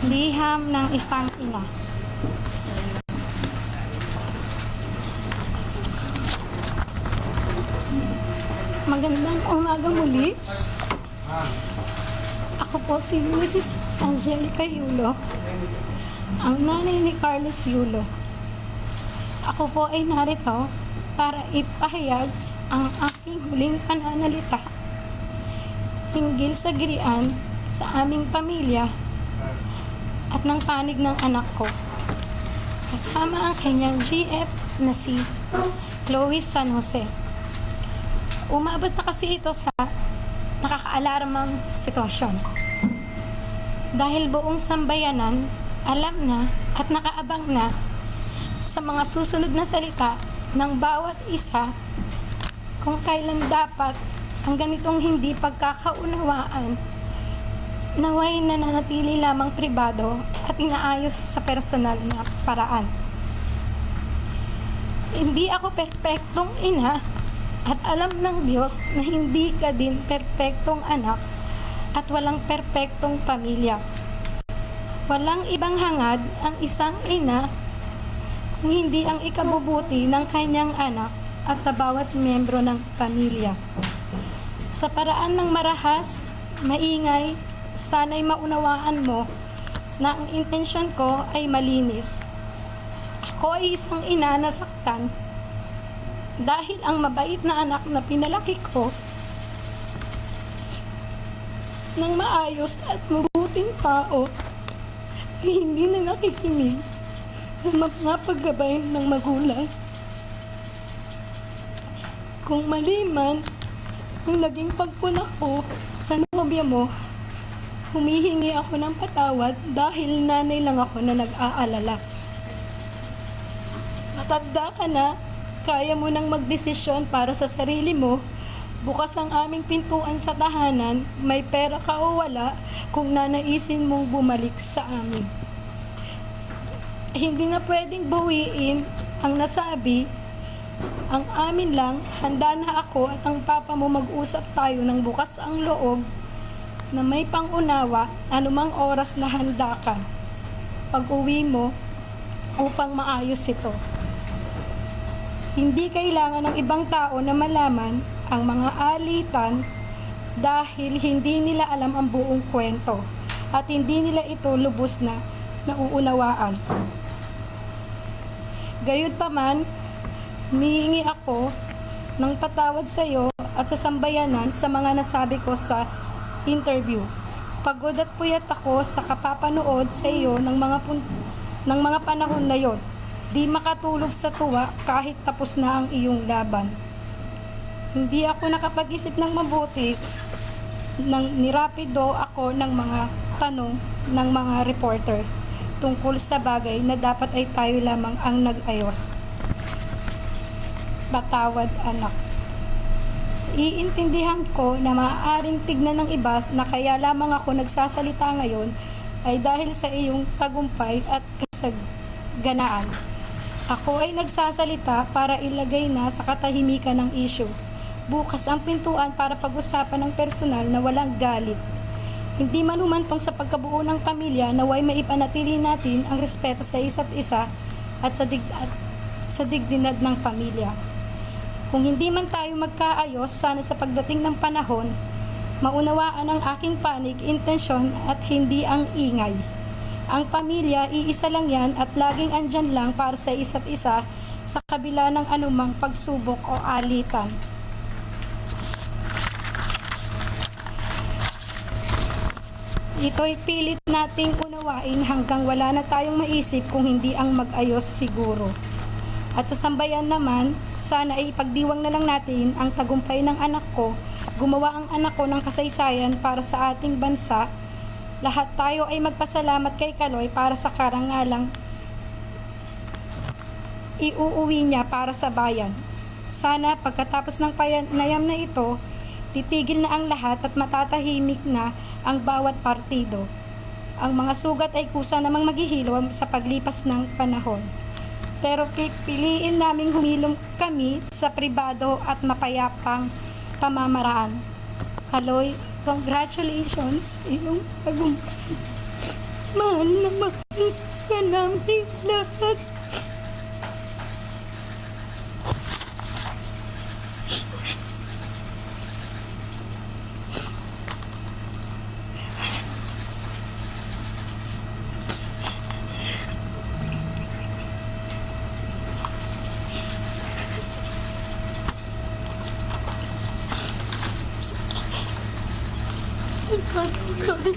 Liham ng isang ina. Magandang umaga muli. Ako po si Mrs. Angelica Yulo, ang nanay ni Carlos Yulo. Ako po ay narito para ipahayag ang aking huling pananalita hinggil sa girian sa aming pamilya at ng panig ng anak ko, kasama ang kanyang GF na si Chloe San Jose. Umabot na kasi ito sa nakakaalarmang sitwasyon. Dahil buong sambayanan alam na at nakaabang na sa mga susunod na salita ng bawat isa kung kailan dapat ang ganitong hindi pagkakaunawaan naway nananatili lamang pribado at inaayos sa personal na paraan. Hindi ako perpektong ina at alam ng Diyos na hindi ka din perpektong anak at walang perpektong pamilya. Walang ibang hangad ang isang ina kung hindi ang ikabubuti ng kanyang anak at sa bawat miyembro ng pamilya. Sa paraan ng marahas, maingay, sana'y maunawaan mo na ang intensyon ko ay malinis. Ako ay isang ina na saktan dahil ang mabait na anak na pinalaki ko ng maayos at mabuting tao ay hindi na nakikinig sa mga paggabay ng magulang. Kung mali man ang naging pagpuna ko sa nobya mo, humihingi ako ng patawad dahil nanay lang ako na nag-aalala. Matanda ka na, kaya mo nang magdesisyon para sa sarili mo. Bukas ang aming pintuan sa tahanan, may pera ka o wala, kung nanaisin mong bumalik sa amin. Hindi na pwedeng bawiin ang nasabi. Ang amin lang, handa na ako at ang papa mo mag-usap tayo ng bukas ang loob na may pangunawa anumang oras na handa ka pag-uwi mo upang maayos ito. Hindi kailangan ng ibang tao na malaman ang mga alitan dahil hindi nila alam ang buong kwento at hindi nila ito lubos na nauunawaan. Gayunpaman, humihingi ako ng patawad sa iyo at sa sambayanan sa mga nasabi ko sa interview. Pagod at puyat ako sa kapapanood sa iyo ng mga panahon na yon. Di makatulog sa tuwa kahit tapos na ang iyong laban. Hindi ako nakapag-isip ng mabuti nang nirapido ako ng mga tanong ng mga reporter tungkol sa bagay na dapat ay tayo lamang ang nag-ayos. Patawad, anak. Iintindihan ko na maaaring tignan ng iba na kaya lamang ako nagsasalita ngayon ay dahil sa iyong tagumpay at kasaganaan. Ako ay nagsasalita para ilagay na sa katahimikan ng issue. Bukas ang pintuan para pag-usapan ng personal na walang galit. Hindi man humantong sa pagkabuo ng pamilya naway maipanatili natin ang respeto sa isa't isa at sa dignidad ng pamilya. Kung hindi man tayo magkaayos, sana sa pagdating ng panahon, maunawaan ang aking panig, intensyon at hindi ang ingay. Ang pamilya, iisa lang yan at laging andyan lang para sa isa't isa sa kabila ng anumang pagsubok o alitan. Ito'y pilit nating unawain hanggang wala na tayong maisip kung hindi ang mag-ayos siguro. At sa sambayan naman, sana ay ipagdiwang na lang natin ang tagumpay ng anak ko. Gumawa ang anak ko ng kasaysayan para sa ating bansa. Lahat tayo ay magpasalamat kay Kaloy para sa karangalang iuuwi niya para sa bayan. Sana pagkatapos ng panayam na ito, titigil na ang lahat at matatahimik na ang bawat partido. Ang mga sugat ay kusa namang maghihilom sa paglipas ng panahon. Pero pipiliin naming humilom kami sa pribado at mapayapang pamamaraan. Kaloy, congratulations iyong tagumpay. mahal na mahal ka namin lahat. Sorry.